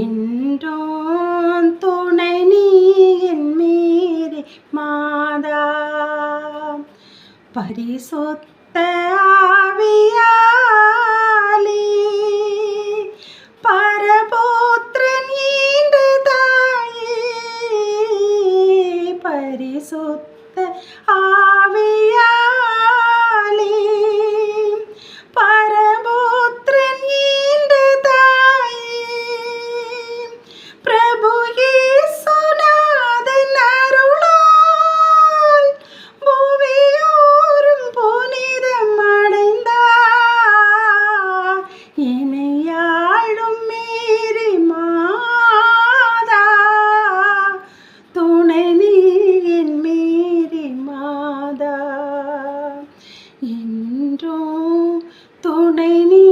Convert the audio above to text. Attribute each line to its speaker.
Speaker 1: என்றும் துணை நீ என் மேரி மாதா. பரிசுத்த ஆவியாலே பரபுத்திரன் ஈன்ற தாயே, பரிசுத்த ஆவியாலே பரபுத்திரன் ஈன்ற தாயே, பிரபு இயேசுநாதன் அருளால் புவியோரும் புனிதம் அடைந்தார். என்னையாளும் மேரி மாதா, துணை நீ என் மேரி மாதா. என்றும் துணை நீ